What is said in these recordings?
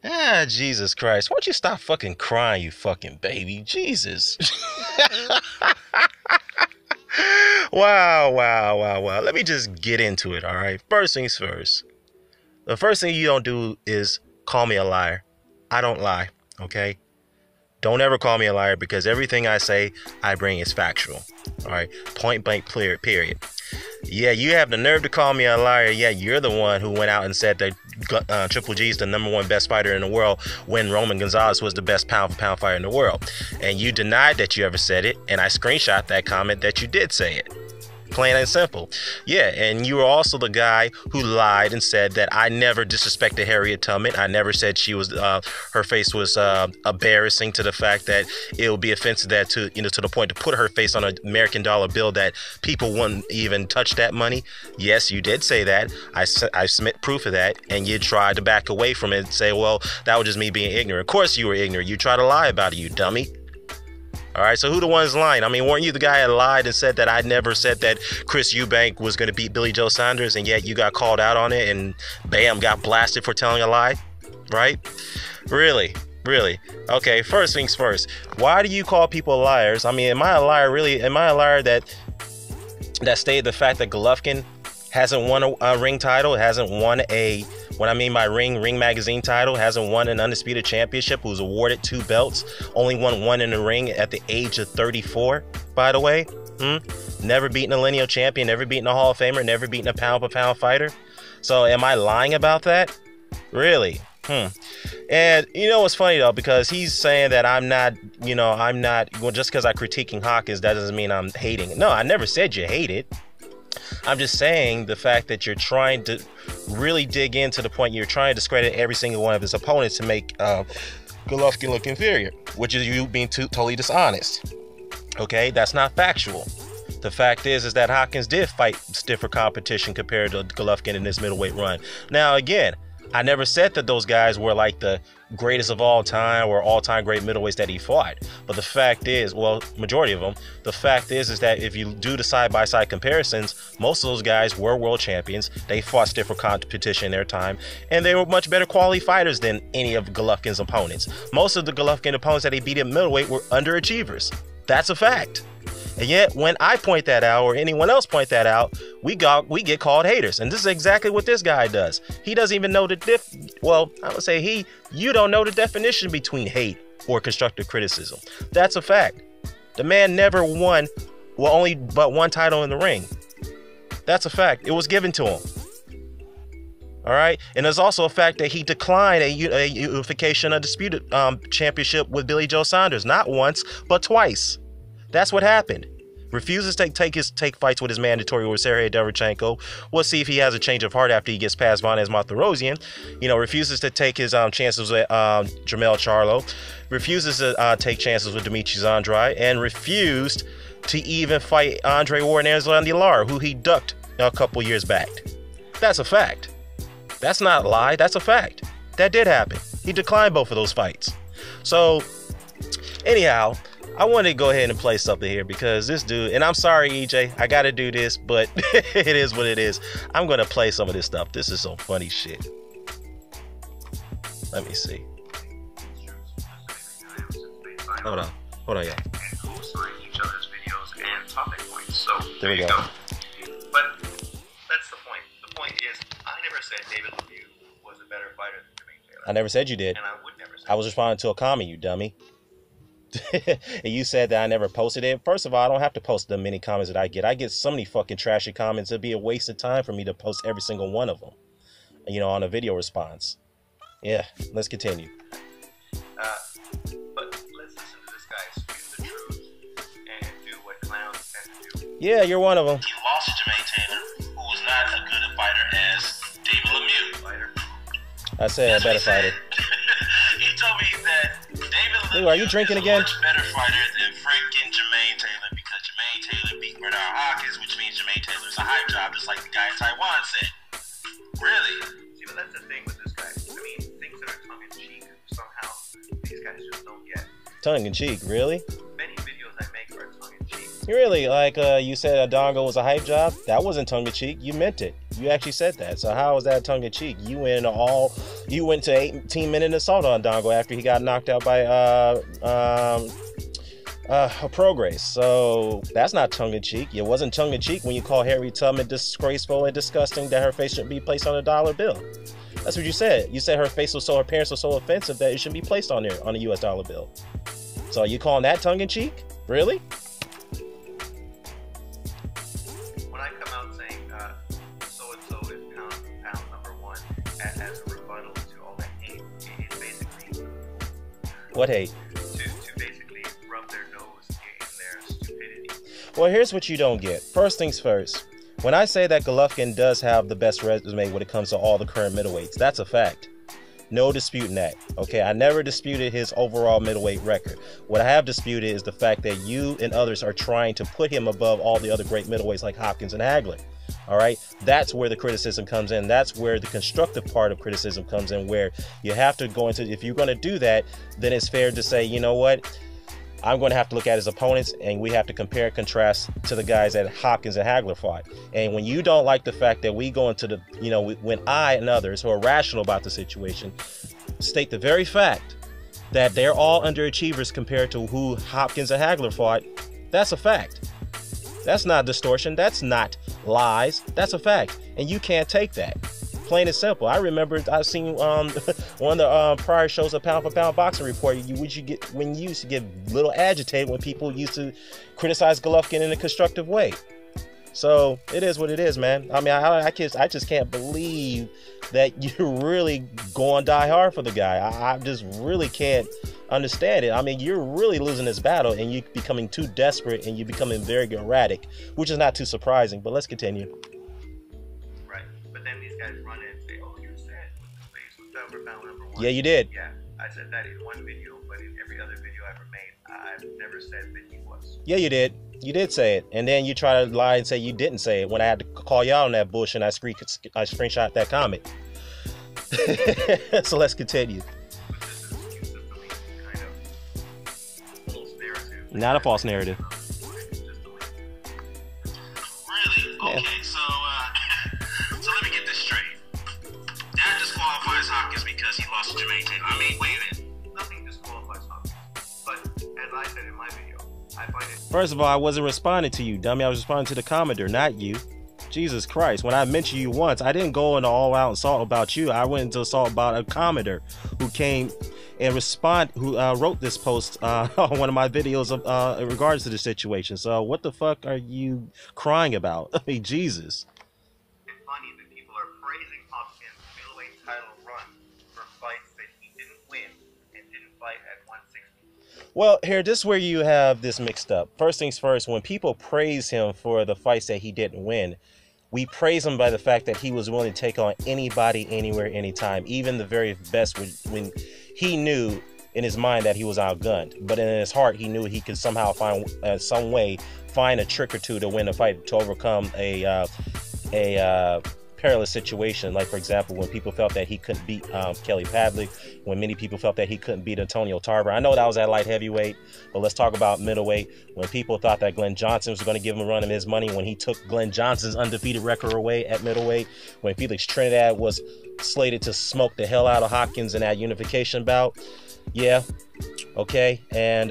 Ah, Jesus Christ. Why don't you stop fucking crying, you fucking baby? Jesus. Wow. Let me just get into it, all right? First things first. The first thing you don't do is call me a liar. I don't lie, okay? Don't ever call me a liar because everything I say, I bring is factual. All right? Point blank, clear, period. Yeah, you have the nerve to call me a liar. Yeah, you're the one who went out and said that Triple G is the #1 best fighter in the world when Roman Gonzalez was the best pound-for-pound fighter in the world. And you denied that you ever said it, and I screenshot that comment that you did say it. Plain and simple. Yeah, and you were also the guy who lied and said that I never disrespected Harriet Tubman. I never said she was her face was embarrassing to the fact that it would be offensive that to the point to put her face on an American dollar bill that people wouldn't even touch that money. Yes, you did say that. I submit proof of that, and you tried to back away from it and say, well, that was just me being ignorant. Of course you were ignorant. You tried to lie about it, you dummy. All right, so who the one's lying? I mean, weren't you the guy that lied and said that I never said that Chris Eubank was going to beat Billy Joe Saunders, and yet you got called out on it and bam, got blasted for telling a lie? Right? Really? Okay, first things first. Why do you call people liars? I mean, am I a liar really? Am I a liar that stated the fact that Golovkin hasn't won a ring title, hasn't won what I mean by ring magazine title, hasn't won an undisputed championship, who's awarded 2 belts, only won 1 in the ring at the age of 34, by the way. Never beaten a lineal champion, never beaten a Hall of Famer, never beaten a pound-for-pound fighter. So am I lying about that? Really? And you know what's funny though, because he's saying that I'm not, well, just because I'm critiquing Hawkins, that doesn't mean I'm hating. No, I never said you hate it. I'm just saying the fact that you're trying to really dig into the point you're trying to discredit every single one of his opponents to make Golovkin look inferior, which is you being totally dishonest. Okay, that's not factual. The fact is that Hawkins did fight stiffer competition compared to Golovkin in this middleweight run. Now, again, I never said that those guys were like the greatest of all time or all-time great middleweights that he fought. But the fact is, well, majority of them, the fact is that if you do the side-by-side comparisons, most of those guys were world champions. They fought stiffer competition in their time, and they were much better quality fighters than any of Golovkin's opponents. Most of the Golovkin opponents that he beat at middleweight were underachievers. That's a fact. And yet, when I point that out, or anyone else point that out, we get called haters. And this is exactly what this guy does. He doesn't even know you don't know the definition between hate or constructive criticism. That's a fact. The man never won, only but 1 title in the ring. That's a fact. It was given to him. All right. And there's also a fact that he declined a unification undisputed championship with Billy Joe Saunders, not once, but twice. That's what happened. Refuses to take fights with his mandatory with Sergey Derevchenko. We'll see if he has a change of heart after he gets past Vanez Martirosyan. Refuses to take his chances with Jermell Charlo. Refuses to take chances with Demetrius Andrade, and refused to even fight Andre Ward and Andy Lara, who he ducked a couple years back. That's a fact. That's not a lie. That's a fact. That did happen. He declined both of those fights. So, anyhow, I want to go ahead and play something here because this dude, and I'm sorry, EJ, I got to do this, but it is what it is. I'm going to play some of this stuff. This is some funny shit. Let me see. Hold on, y'all. Each other's videos and topic points. So there we go. But that's the point. The point is, I never said David Lemieux was a better fighter than Jermaine Taylor. I never said you did. And I would never say I was responding to a comment, you dummy. And you said that I never posted it. First of all, I don't have to post the many comments that I get. I get so many fucking trashy comments. It'd be a waste of time for me to post every single one of them, on a video response. Yeah, let's continue. But let's listen to this guy speak the truth and do what clowns tend to do. Yeah, you're one of them. He lost to Jermaine Taylor, who was not as good a fighter as David Lemieux. I said a better fighter. He told me that David Lemieux are you drinking is again? a much better fighter than freaking Jermaine Taylor because Jermaine Taylor beat Bernard Hawkins, which means Jermaine Taylor's a hype job, just like the guy in Taiwan said. Really? See, but that's the thing with this guy. I mean, things that are tongue-in-cheek, somehow, these guys just don't get. Tongue-in-cheek, really? Many videos I make are tongue-in-cheek. Really? Like you said Adongo was a hype job? That wasn't tongue-in-cheek. You meant it. You actually said that. So how is that tongue-in-cheek? You went all You went to 18-minute assault on Dongo after he got knocked out by Prograis. So that's not tongue-in-cheek. It wasn't tongue-in-cheek when you call Harriet Tubman disgraceful and disgusting that her face shouldn't be placed on a dollar bill. That's what you said. You said her parents were so offensive that it shouldn't be placed on there on a US dollar bill. So you calling that tongue-in-cheek? Really? When I come out saying so-and-so is pound number one as a rebuttal to all that hate, it's basically... What hate? To basically rub their nose in their stupidity. Well, here's what you don't get. First things first. When I say that Golovkin does have the best resume when it comes to all the current middleweights, that's a fact. No disputing that. Okay, I never disputed his overall middleweight record. What I have disputed is the fact that you and others are trying to put him above all the other great middleweights like Hopkins and Hagler. All right, that's where the criticism comes in. That's where the constructive part of criticism comes in, where you have to go into, if you're going to do that, then it's fair to say, you know what? I'm going to have to look at his opponents, and we have to compare and contrast to the guys that Hopkins and Hagler fought. And when you don't like the fact that we go into the, when I and others who are rational about the situation state the very fact that they're all underachievers compared to who Hopkins and Hagler fought, that's a fact. That's not distortion. That's not lies. That's a fact. And you can't take that. Plain and simple. I remember I've seen one of the prior shows of Pound for Pound Boxing Report. You used to get a little agitated when people used to criticize Golovkin in a constructive way. So it is what it is, man. I mean, I just can't believe that you're really going die hard for the guy. I just really can't understand it. I mean, you're really losing this battle, and you're becoming too desperate, and you're becoming very erratic, which is not too surprising. But let's continue. Right, but then these guys run in and say, "Oh, you said face was pound for pound number one." Yeah, you did. Yeah, I said that in one video, but in every other video I ever made, I've never said that he was. Yeah, you did. You did say it, and then you try to lie and say you didn't say it when I had to call you out on that bullshit and I screenshot that comment. So let's continue. But this is consistently kind of false narrative. Not a false narrative. Really? Yeah. Okay, so let me get this straight. That disqualifies Hopkins because he lost to Jermaine Taylor. I mean, wait a minute. Nothing disqualifies Hopkins. But as I said in my video, I find it... First of all, I wasn't responding to you, dummy. I was responding to the commenter, not you. Jesus Christ. When I mentioned you once, I didn't go into all-out assault about you. I went into assault about a commenter who came and who wrote this post on one of my videos in regards to the situation. So what the fuck are you crying about? I mean, Jesus. It's funny that people are praising Hopkins' middleweight title run for fights that he didn't win and didn't fight at 160. Well, here, this is where you have this mixed up. First things first, when people praise him for the fights that he didn't win, we praise him by the fact that he was willing to take on anybody, anywhere, anytime, even the very best, when he knew in his mind that he was outgunned. But in his heart, he knew he could somehow find some way, find a trick or two to win a fight, to overcome a perilous situation. Like, for example, when people felt that he couldn't beat Kelly Pavlik, when many people felt that he couldn't beat Antonio Tarver. I know that was at light heavyweight, but let's talk about middleweight. When people thought that Glenn Johnson was going to give him a run of his money, when he took Glenn Johnson's undefeated record away at middleweight, when Felix Trinidad was slated to smoke the hell out of Hopkins in that unification bout. Yeah, okay, and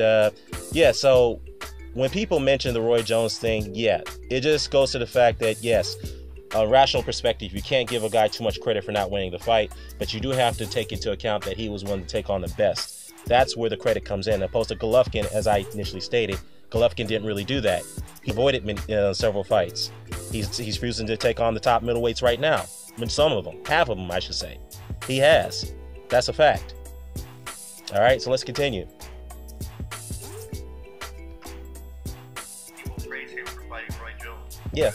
yeah, so when people mention the Roy Jones thing, yeah, it just goes to the fact that, yes, a rational perspective, you can't give a guy too much credit for not winning the fight, but you do have to take into account that he was willing to take on the best. That's where the credit comes in. Opposed to Golovkin, as I initially stated, Golovkin didn't really do that. He avoided several fights. He's refusing to take on the top middleweights right now. I mean, some of them, half of them, I should say. He has. That's a fact. All right, so let's continue. People praise him for fighting Roy Jones. Yeah.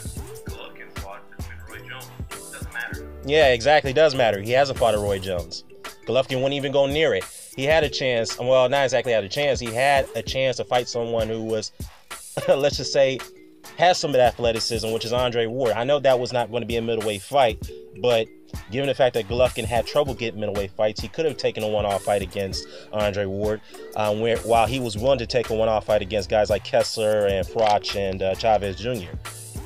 Yeah, exactly. It does matter. He hasn't fought a Roy Jones. Golovkin wouldn't even go near it. He had a chance. Well, not exactly had a chance. He had a chance to fight someone who was, let's just say, has some of that athleticism, which is Andre Ward. I know that was not going to be a middleweight fight, but given the fact that Golovkin had trouble getting middleweight fights, he could have taken a one-off fight against Andre Ward, while he was willing to take a one-off fight against guys like Kessler and Froch and Chavez Jr.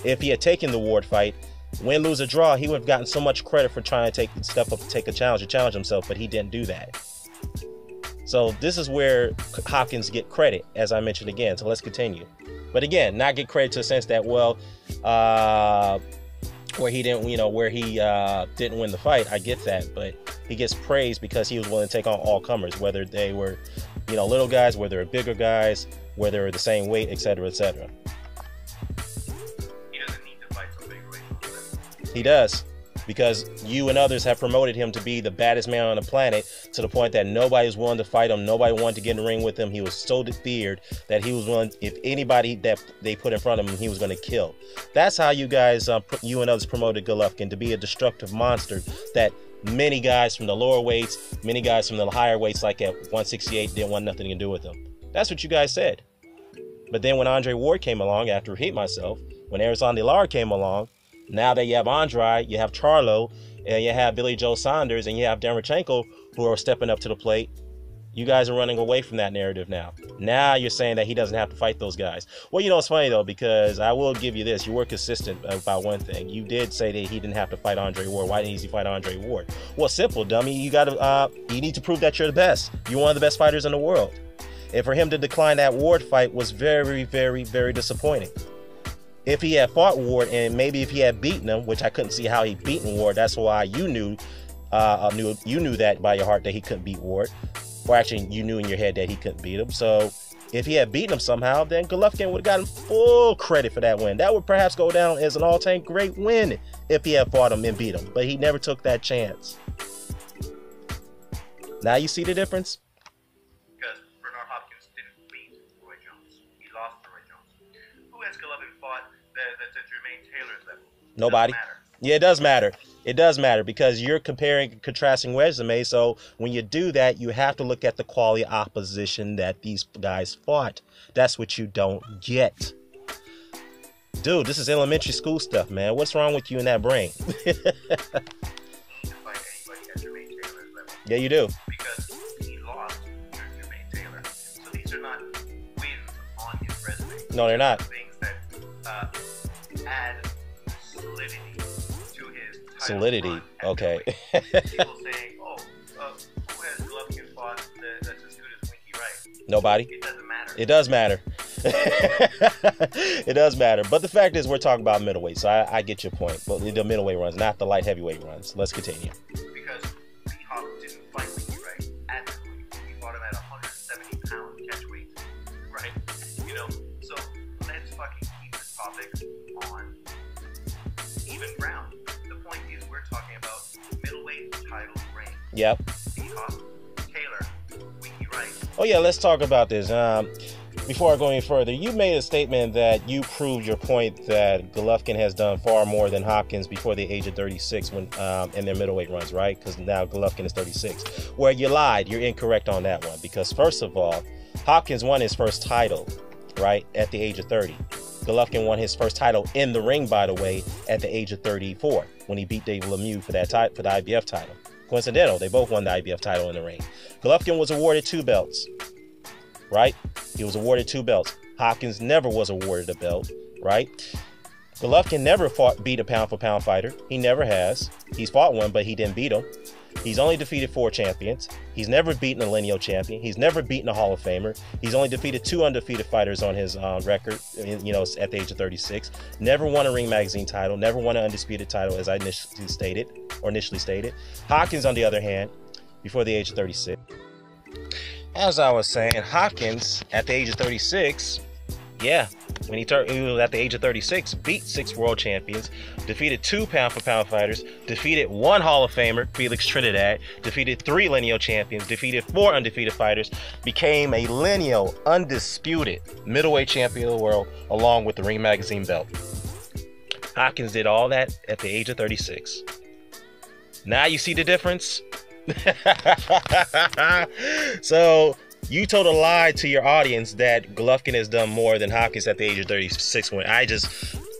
If he had taken the Ward fight, Win, lose, or draw, he would have gotten so much credit for trying to step up, take a challenge, and challenge himself, but he didn't do that. So this is where Hopkins get credit, as I mentioned again. So let's continue. But again, not get credit to the sense that, well, where he didn't, didn't win the fight. I get that, but he gets praised because he was willing to take on all comers, whether they were, little guys, whether they're bigger guys, whether they're the same weight, etc., etc. He doesn't need to fight some big weight. He does, because you and others have promoted him to be the baddest man on the planet, to the point that nobody was willing to fight him. Nobody wanted to get in the ring with him. He was so feared that he was willing, if anybody that they put in front of him, he was going to kill. That's how you guys, you and others promoted Golovkin to be a destructive monster that many guys from the lower weights, many guys from the higher weights, like at 168, didn't want nothing to do with him. That's what you guys said. But then when Andre Ward came along, after Repeat Myself, when Alexander Lara came along, now that you have Andrade, you have Charlo, and you have Billy Joe Saunders, and you have Derevyanchenko, who are stepping up to the plate, you guys are running away from that narrative now. Now you're saying that he doesn't have to fight those guys. Well, it's funny, though, because I will give you this. You were consistent about one thing. You did say that he didn't have to fight Andre Ward. Why didn't he fight Andre Ward? Well, simple, dummy. You need to prove that you're the best. You're one of the best fighters in the world. And for him to decline that Ward fight was very, very, very disappointing. If he had fought Ward, and maybe if he had beaten him, which I couldn't see how he beaten Ward, that's why you knew that by your heart that he couldn't beat Ward. Or actually, you knew in your head that he couldn't beat him. So if he had beaten him somehow, then Golovkin would have gotten full credit for that win. That would perhaps go down as an all-time great win if he had fought him and beat him. But he never took that chance. Now you see the difference? Because Bernard Hopkins didn't beat Roy Jones. He lost to Roy Jones. Who has Golovkin fought that's at Jermaine Taylor's level? Nobody. Yeah, it does matter. It does matter because you're comparing and contrasting resumes. So when you do that, you have to look at the quality opposition that these guys fought. That's what you don't get. Dude, this is elementary school stuff, man. What's wrong with you in that brain? Yeah, you do. Because he lost to Jermaine Taylor. So these are not wins on his resume. No, they're not. Things that add solidity to his title. Solidity, okay. People saying, who has Golovkin fought that's as good as Winky Wright? Nobody. It doesn't matter. It does matter. It does matter. But the fact is, we're talking about middleweight, so I get your point. But the middleweight runs, not the light heavyweight runs. Let's continue. Because P-Hop didn't fight Winky Wright at the weight. He fought him at 170-pound catch weight, right? So let's fucking keep the topics on even ground. The point is, we're talking about middleweight title reign. Yep. P-Hop, Taylor, Winky Wright. Oh yeah, let's talk about this. Before I go any further, you made a statement that you proved your point that Golovkin has done far more than Hopkins before the age of 36 when in their middleweight runs, right? Because now Golovkin is 36. Well, you lied. You're incorrect on that one because first of all, Hopkins won his first title, right, at the age of 30. Golovkin won his first title in the ring, by the way, at the age of 34 when he beat Dave Lemieux for the IBF title. Coincidental, they both won the IBF title in the ring. Golovkin was awarded 2 belts, right? He was awarded 2 belts. Hopkins never was awarded a belt, right? Golovkin never beat a pound-for-pound fighter. He never has. He's fought one, but he didn't beat him. He's only defeated 4 champions. He's never beaten a lineal champion. He's never beaten a Hall of Famer. He's only defeated 2 undefeated fighters on his record, at the age of 36. Never won a Ring Magazine title. Never won an undisputed title, as I initially stated. Hopkins, on the other hand, before the age of 36. As I was saying, Hopkins, at the age of 36, yeah, when he was at the age of 36, beat 6 world champions, defeated 2 pound-for-pound fighters, defeated 1 Hall of Famer, Felix Trinidad, defeated 3 lineal champions, defeated 4 undefeated fighters, became a lineal, undisputed middleweight champion of the world, along with the Ring Magazine belt. Hopkins did all that at the age of 36. Now you see the difference? So you told a lie to your audience that Golovkin has done more than Hopkins at the age of 36 when I just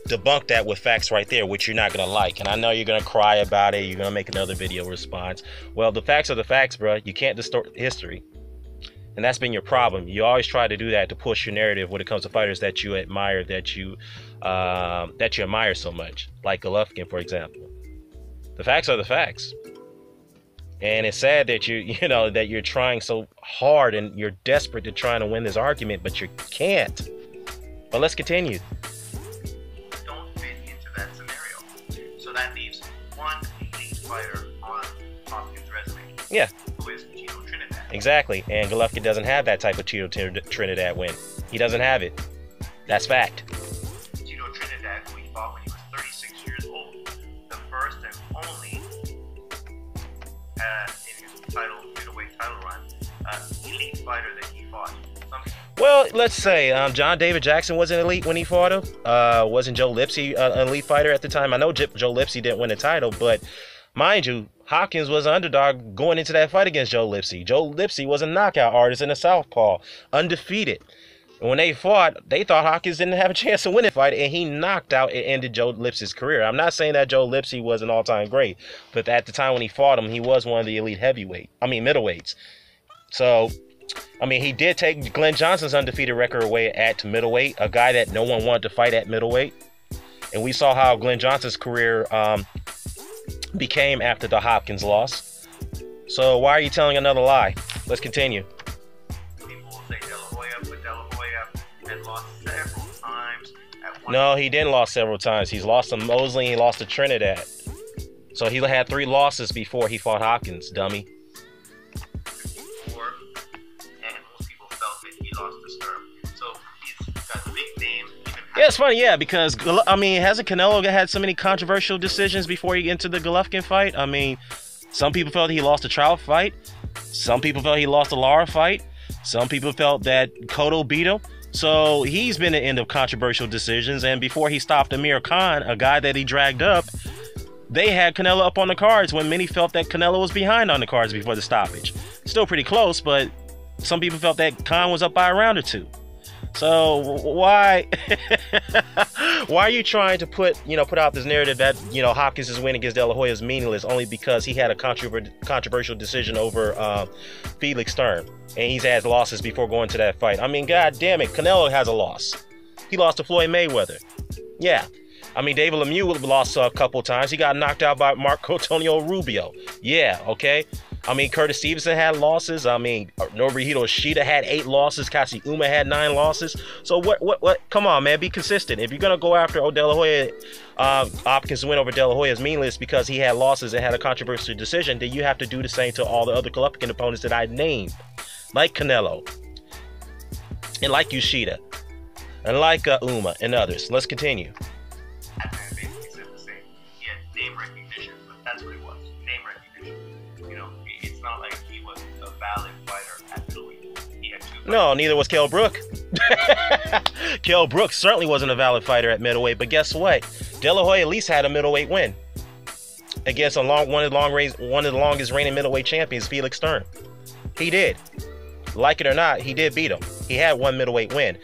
debunked that with facts right there, which you're not going to like. And I know you're going to cry about it. You're going to make another video response. Well, the facts are the facts, bro. You can't distort history. And that's been your problem. You always try to do that to push your narrative when it comes to fighters that you admire, that you admire so much, like Golovkin, for example. The facts are the facts. And it's sad that that you're trying so hard and you're desperate to try to win this argument, but you can't. But let's continue. Don't fit into that scenario. So that leaves one elite fighter on Hopkins' resume. Yeah. Who is Tito Trinidad. Exactly. And Golovkin doesn't have that type of Tito Trinidad win. He doesn't have it. That's fact. Tito Trinidad, who he fought when he was 36 years old, the first and only in his middleweight title run, elite fighter that he fought. Well, let's say John David Jackson wasn't elite when he fought him. Wasn't Joe Lipsy an elite fighter at the time? I know Joe Lipsy didn't win the title, but mind you, Hopkins was an underdog going into that fight against Joe Lipsy. Joe Lipsy was a knockout artist and a southpaw, undefeated. And when they fought, they thought Hopkins didn't have a chance to win the fight, and he knocked out and ended Joe Lipsy's career. I'm not saying that Joe Lipsy was an all-time great, but at the time when he fought him, he was one of the elite middleweights. So, he did take Glenn Johnson's undefeated record away at middleweight, a guy that no one wanted to fight at middleweight. And we saw how Glenn Johnson's career became after the Hopkins loss. So why are you telling another lie? Let's continue. People will say De La Hoya, but De La Hoya had lost several times. No, he didn't lost several times. He's lost to Mosley and he lost to Trinidad. So he had 3 losses before he fought Hopkins, dummy. Yeah, it's funny, because, hasn't Canelo had so many controversial decisions before he entered the Golovkin fight? Some people felt he lost a Trout fight. Some people felt he lost a Lara fight. Some people felt that Cotto beat him. So he's been the end of controversial decisions. And before he stopped Amir Khan, a guy that he dragged up, they had Canelo up on the cards when many felt that Canelo was behind on the cards before the stoppage. Still pretty close, but some people felt that Khan was up by a round or 2. So why are you trying to put out this narrative that Hopkins' win against De La Hoya is meaningless only because he had a controversial decision over Felix Sturm, and he's had losses before going to that fight? God damn it, Canelo has a loss. He lost to Floyd Mayweather. Yeah. David Lemieux lost a couple times. He got knocked out by Marco Antonio Rubio. Yeah, okay. Curtis Stevenson had losses. Nobuhiro Ishida had 8 losses. Kasi Uma had 9 losses. So what? Come on, man, be consistent. If you're gonna go after De La Hoya, Hopkins' win over De La Hoya is meaningless because he had losses and had a controversial decision, then you have to do the same to all the other Golovkin opponents that I named, like Canelo, and like Ishida, and like Uma and others. Let's continue. Basically said the same. He had name recognition, but that's what it was. Name recognition. It's not like he was a valid fighter at middleweight. He had 2 fights. No, neither was Kell Brook. Kell Brook certainly wasn't a valid fighter at middleweight, but guess what? De La Hoya at least had a middleweight win against one of the longest reigning middleweight champions, Felix Sturm. He did. Like it or not, he did beat him. He had 1 middleweight win.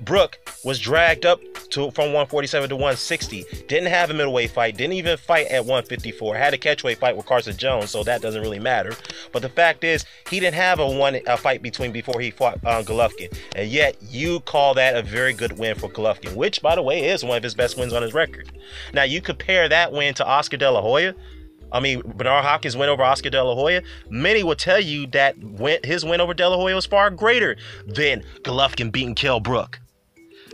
Brook was dragged up from 147 to 160. Didn't have a middleweight fight. Didn't even fight at 154. Had a catchweight fight with Carson Jones, so that doesn't really matter. But the fact is, he didn't have a fight before he fought Golovkin. And yet, you call that a very good win for Golovkin, which, by the way, is one of his best wins on his record. Now, you compare that win to Oscar De La Hoya. Bernard Hopkins win over Oscar De La Hoya. Many will tell you that his win over De La Hoya was far greater than Golovkin beating Kell Brook.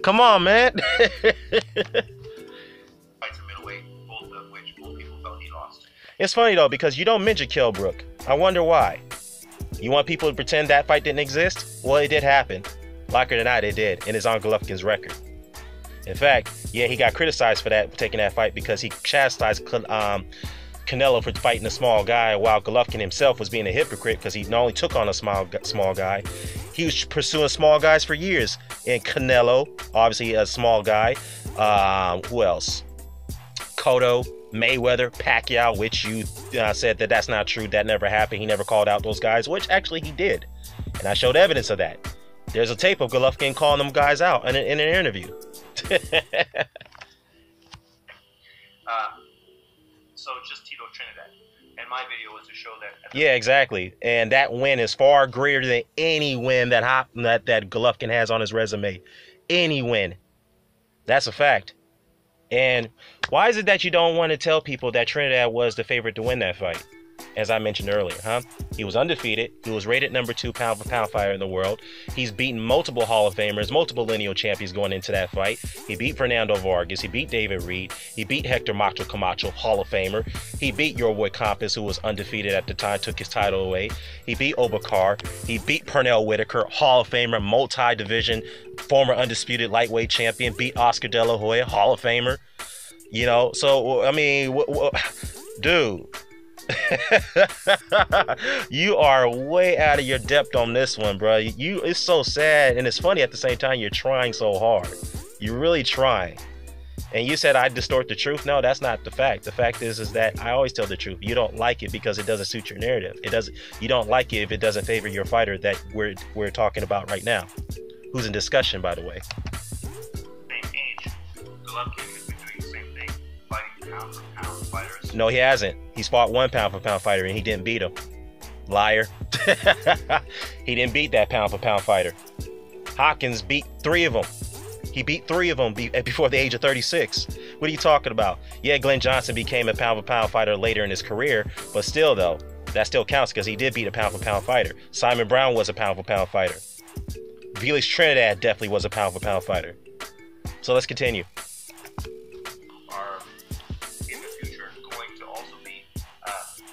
Come on, man. Fights in middleweight, both of which people felt he lost. It's funny, though, because you don't mention Kell Brook. I wonder why. You want people to pretend that fight didn't exist? Well, it did happen. Like it or not, it did, and it's on Golovkin's record. In fact, yeah, he got criticized for taking that fight because he chastised Canelo for fighting a small guy, while Golovkin himself was being a hypocrite because he not only took on a small guy, he was pursuing small guys for years. And Canelo, obviously a small guy. Who else? Cotto, Mayweather, Pacquiao, which you said that's not true. That never happened. He never called out those guys, which actually he did. And I showed evidence of that. There's a tape of Golovkin calling them guys out in an interview. So just Tito Trinidad. And And my video was to show that. Yeah, exactly. And that win is far greater than any win that Golovkin has on his resume. Any win. That's a fact. And why is it that you don't want to tell people that Trinidad was the favorite to win that fight? As I mentioned earlier, huh? He was undefeated. He was rated number 2 pound for pound fighter in the world. He's beaten multiple Hall of Famers, multiple lineal champions going into that fight. He beat Fernando Vargas. He beat David Reed. He beat Hector Macho Camacho, Hall of Famer. He beat Yorboy Campos, who was undefeated at the time, took his title away. He beat Obakar. He beat Pernell Whitaker, Hall of Famer, multi-division, former undisputed lightweight champion. Beat Oscar De La Hoya, Hall of Famer. You know, so, I mean, dude. You are way out of your depth on this one, bro. It's so sad, and it's funny at the same time. You're trying so hard. You're really trying. And you said I distort the truth. No, that's not the fact. The fact is that I always tell the truth. You don't like it because it doesn't suit your narrative. It doesn't. You don't like it if it doesn't favor your fighter that we're talking about right now, who's in discussion, by the way. Same age. Golovkin has been doing the same thing, fighting pound for pound fighters. No, he hasn't. He's fought 1 pound for pound fighter and he didn't beat him. Liar. He didn't beat that pound for pound fighter. Hopkins beat 3 of them. He beat 3 of them before the age of 36. What are you talking about? Yeah, Glenn Johnson became a pound for pound fighter later in his career, but still though, that still counts because he did beat a pound for pound fighter. Simon Brown was a pound for pound fighter. Felix Trinidad definitely was a pound for pound fighter. So let's continue. Are in the future going to also be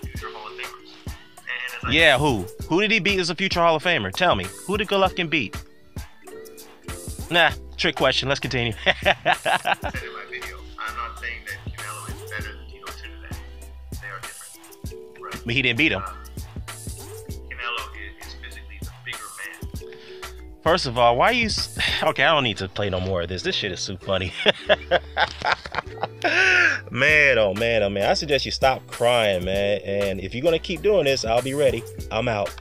future Hall of Famers. And as I Yeah, who? Who did he beat as a future Hall of Famer? Tell me. Who did Golovkin beat? Nah, trick question. Let's continue. said in my video, I'm not saying that Canelo is better than Tito Trinidad. They are different. Right? But he didn't beat him. Canelo is physically the bigger man. First of all, why you... Okay, I don't need to play no more of this. This shit is so funny. Man, oh man, oh man. I suggest you stop crying, man. And if you're going to keep doing this, I'll be ready. I'm out.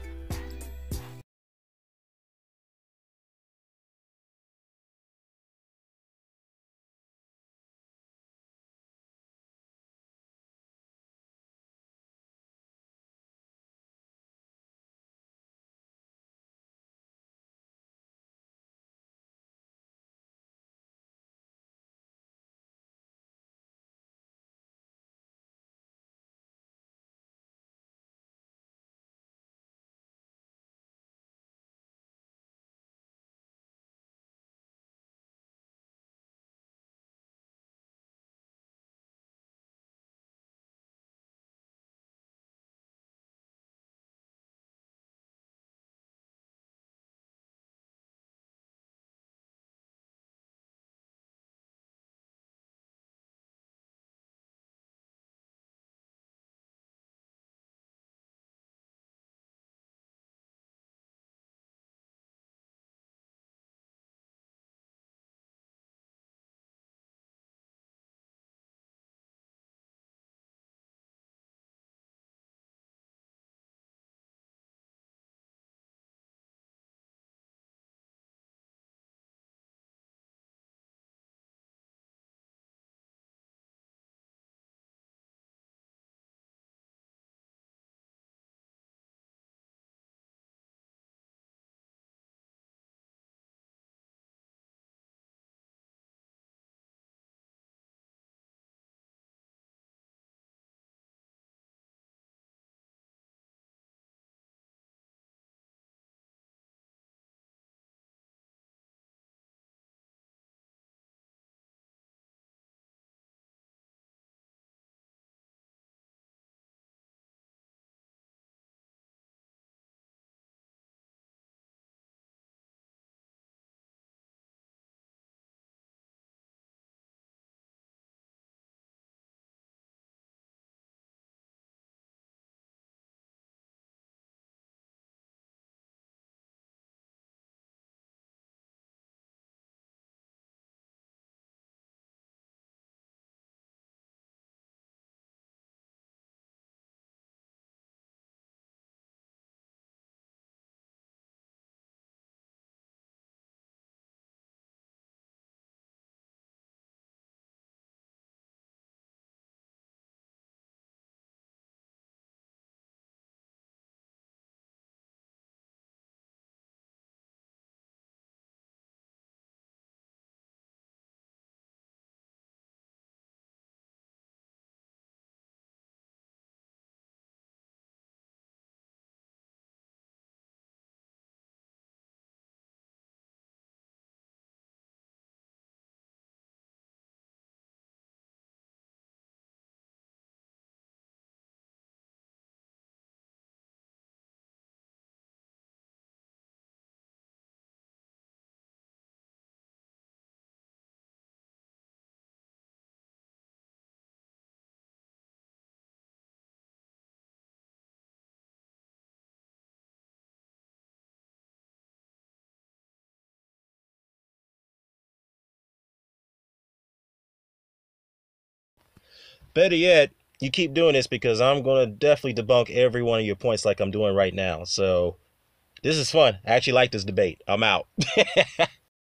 Better yet, you keep doing this because I'm going to definitely debunk every one of your points like I'm doing right now. So this is fun. I actually like this debate. I'm out.